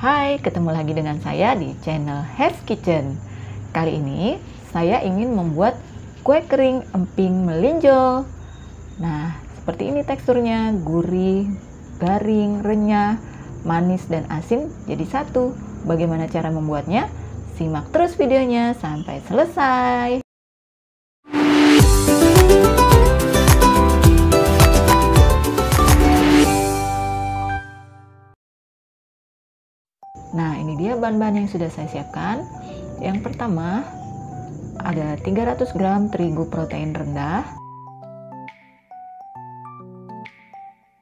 Hai, ketemu lagi dengan saya di channel Heads Kitchen. Kali ini saya ingin membuat kue kering emping melinjo. Nah, seperti ini teksturnya, gurih, garing, renyah, manis dan asin jadi satu. Bagaimana cara membuatnya? Simak terus videonya sampai selesai. Nah, ini dia bahan-bahan yang sudah saya siapkan. Yang pertama, ada 300 gram terigu protein rendah.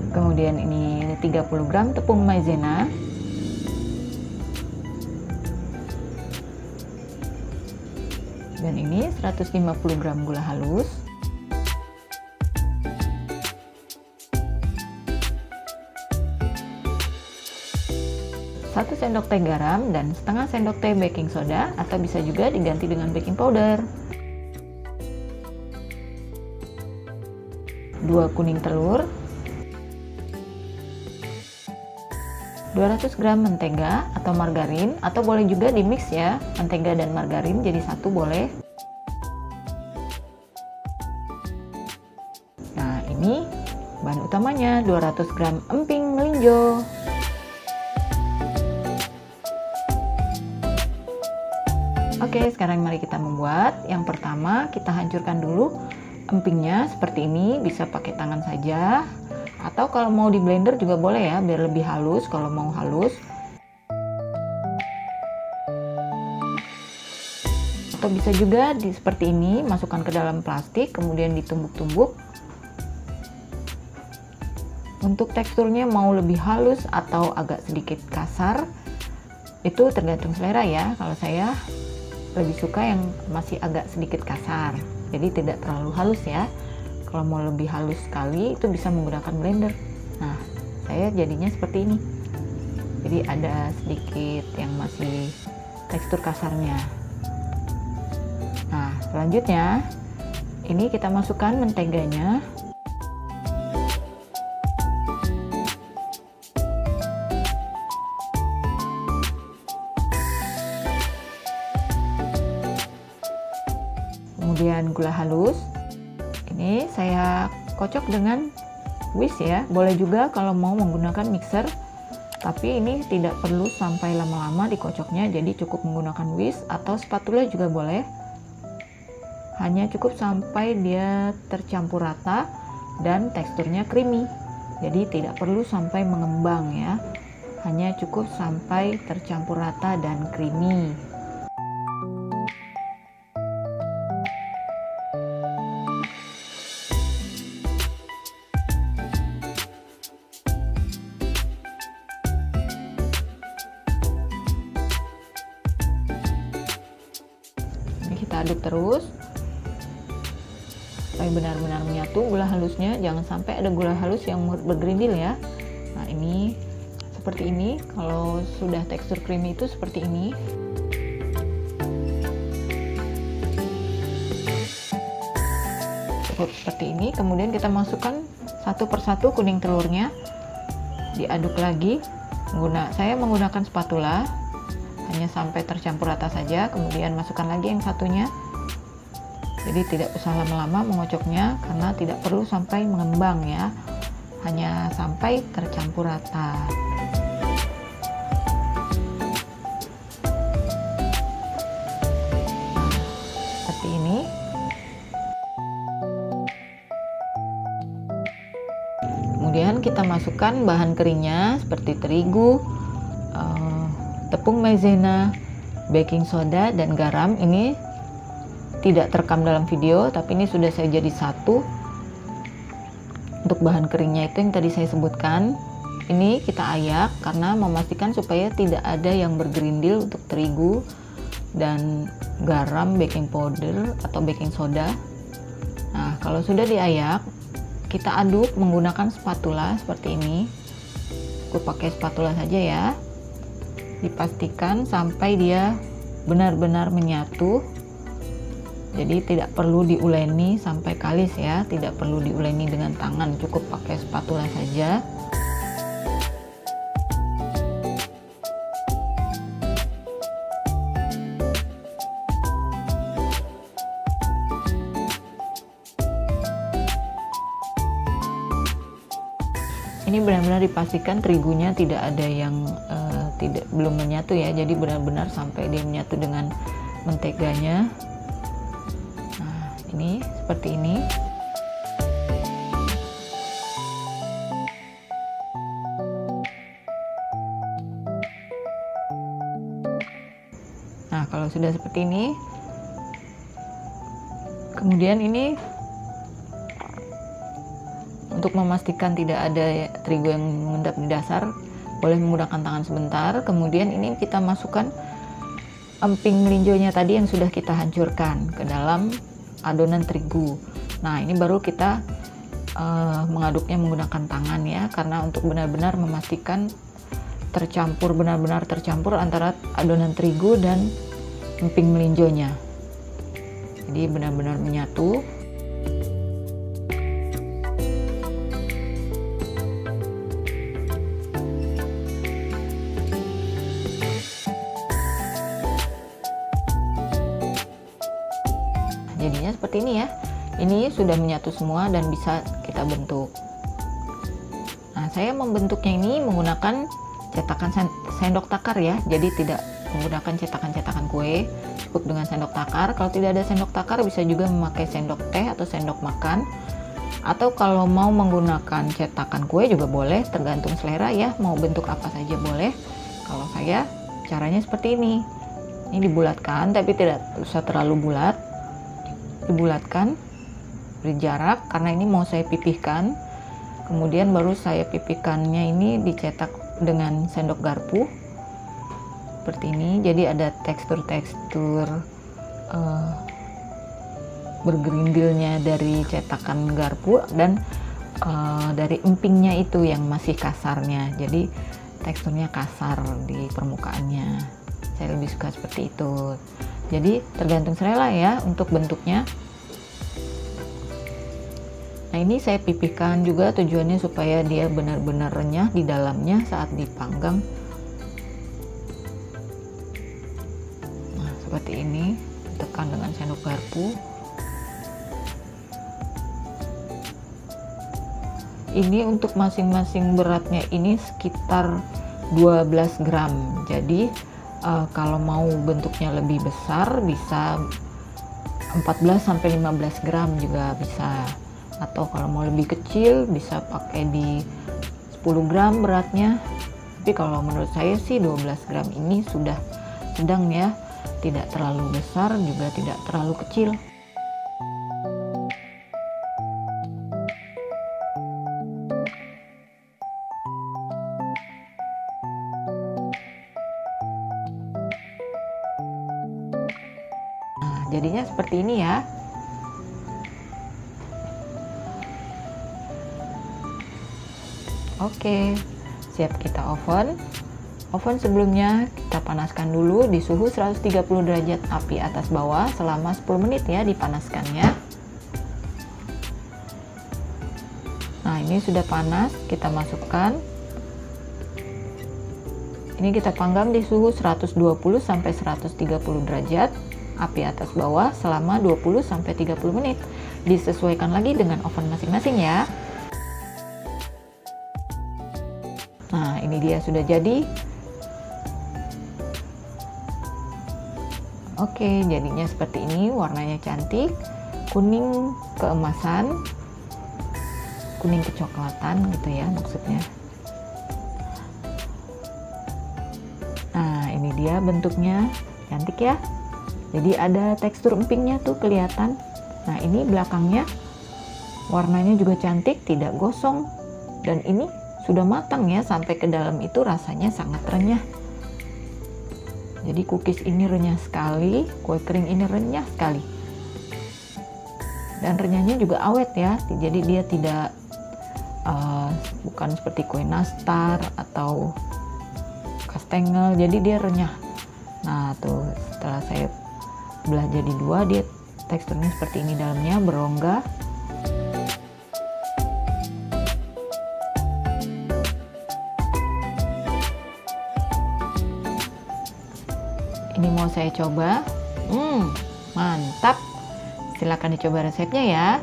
Kemudian ini 30 gram tepung maizena. Dan ini 150 gram gula halus. Satu sendok teh garam dan setengah sendok teh baking soda, atau bisa juga diganti dengan baking powder. 2 kuning telur, 200 gram mentega atau margarin, atau boleh juga di mix ya, mentega dan margarin jadi satu boleh. Nah, ini bahan utamanya, 200 gram emping melinjo. Oke, sekarang mari kita membuat. Yang pertama, kita hancurkan dulu empingnya seperti ini. Bisa pakai tangan saja, atau kalau mau di blender juga boleh ya, biar lebih halus kalau mau halus. Atau bisa juga seperti ini, masukkan ke dalam plastik, kemudian ditumbuk-tumbuk. Untuk teksturnya mau lebih halus atau agak sedikit kasar, itu tergantung selera ya. Kalau saya lebih suka yang masih agak sedikit kasar, jadi tidak terlalu halus ya. Kalau mau lebih halus sekali itu bisa menggunakan blender. Nah, saya jadinya seperti ini, jadi ada sedikit yang masih tekstur kasarnya. Nah, selanjutnya ini kita masukkan menteganya. Kemudian gula halus, ini saya kocok dengan whisk ya. Boleh juga kalau mau menggunakan mixer, tapi ini tidak perlu sampai lama-lama dikocoknya, jadi cukup menggunakan whisk atau spatula juga boleh. Hanya cukup sampai dia tercampur rata dan teksturnya creamy, jadi tidak perlu sampai mengembang ya, hanya cukup sampai tercampur rata dan creamy. Kita aduk terus sampai benar-benar menyatu gula halusnya. Jangan sampai ada gula halus yang bergerindil ya. Nah, ini seperti ini. Kalau sudah tekstur creamy itu seperti ini. Cukup seperti ini. Kemudian kita masukkan satu persatu kuning telurnya, diaduk lagi. Saya menggunakan spatula, hanya sampai tercampur rata saja. Kemudian masukkan lagi yang satunya, jadi tidak usah lama-lama mengocoknya karena tidak perlu sampai mengembang ya, hanya sampai tercampur rata. Seperti ini. Kemudian kita masukkan bahan keringnya seperti terigu, tepung maizena, baking soda, dan garam. Ini tidak terekam dalam video, tapi ini sudah saya jadi satu. Untuk bahan keringnya itu yang tadi saya sebutkan, ini kita ayak karena memastikan supaya tidak ada yang bergerindil untuk terigu dan garam, baking powder atau baking soda. Nah, kalau sudah diayak, kita aduk menggunakan spatula seperti ini. Aku pakai spatula saja ya. Dipastikan sampai dia benar-benar menyatu, jadi tidak perlu diuleni sampai kalis ya, tidak perlu diuleni dengan tangan, cukup pakai spatula saja. Ini benar-benar dipastikan terigunya tidak ada yang belum menyatu ya, jadi benar-benar sampai dia menyatu dengan menteganya. Nah, ini seperti ini. Nah, kalau sudah seperti ini, kemudian ini untuk memastikan tidak ada terigu yang mengendap di dasar, boleh menggunakan tangan sebentar. Kemudian ini kita masukkan emping melinjonya tadi yang sudah kita hancurkan ke dalam adonan terigu. Nah, ini baru kita mengaduknya menggunakan tangan ya, karena untuk benar-benar memastikan benar-benar tercampur antara adonan terigu dan emping melinjonya. Jadi benar-benar menyatu. Jadinya seperti ini ya. Ini sudah menyatu semua dan bisa kita bentuk. Nah, saya membentuknya ini menggunakan cetakan sendok takar ya. Jadi tidak menggunakan cetakan-cetakan kue, cukup dengan sendok takar. Kalau tidak ada sendok takar, bisa juga memakai sendok teh atau sendok makan. Atau kalau mau menggunakan cetakan kue juga boleh, tergantung selera ya. Mau bentuk apa saja boleh. Kalau saya caranya seperti ini. Ini dibulatkan tapi tidak usah terlalu bulat. Dibulatkan, beri jarak karena ini mau saya pipihkan. Kemudian baru saya pipihkannya ini dicetak dengan sendok garpu seperti ini. Jadi ada tekstur-tekstur bergerindilnya dari cetakan garpu dan dari empingnya itu yang masih kasarnya. Jadi teksturnya kasar di permukaannya. Saya lebih suka seperti itu. Jadi tergantung selera ya untuk bentuknya. Nah, ini saya pipihkan juga tujuannya supaya dia benar-benar renyah di dalamnya saat dipanggang. Nah, seperti ini, tekan dengan sendok garpu. Ini untuk masing-masing beratnya ini sekitar 12 gram. Jadi kalau mau bentuknya lebih besar bisa 14-15 gram juga bisa. Atau kalau mau lebih kecil bisa pakai di 10 gram beratnya. Tapi kalau menurut saya sih 12 gram ini sudah sedang ya, tidak terlalu besar juga tidak terlalu kecil. Nah, jadinya seperti ini ya. Oke, siap kita oven. Oven sebelumnya kita panaskan dulu di suhu 130 derajat api atas bawah selama 10 menit ya dipanaskannya. Nah, ini sudah panas, kita masukkan. Ini kita panggang di suhu 120 sampai 130 derajat api atas bawah selama 20 sampai 30 menit. Disesuaikan lagi dengan oven masing-masing ya. Nah, ini dia sudah jadi. Oke, jadinya seperti ini, warnanya cantik, kuning keemasan, kuning kecoklatan gitu ya maksudnya. Nah, ini dia bentuknya, cantik ya. Jadi ada tekstur empingnya tuh kelihatan. Nah, ini belakangnya warnanya juga cantik, tidak gosong. Dan ini sudah matang ya, sampai ke dalam itu rasanya sangat renyah. Jadi cookies ini renyah sekali, kue kering ini renyah sekali. Dan renyahnya juga awet ya, jadi dia tidak bukan seperti kue nastar atau kastengel, jadi dia renyah. Nah tuh, setelah saya belah jadi dua, dia teksturnya seperti ini, dalamnya berongga. Ini mau saya coba. Mantap. Silahkan dicoba resepnya ya.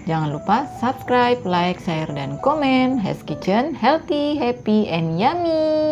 Jangan lupa subscribe, like, share, dan komen. Hes Kitchen, healthy, happy, and yummy.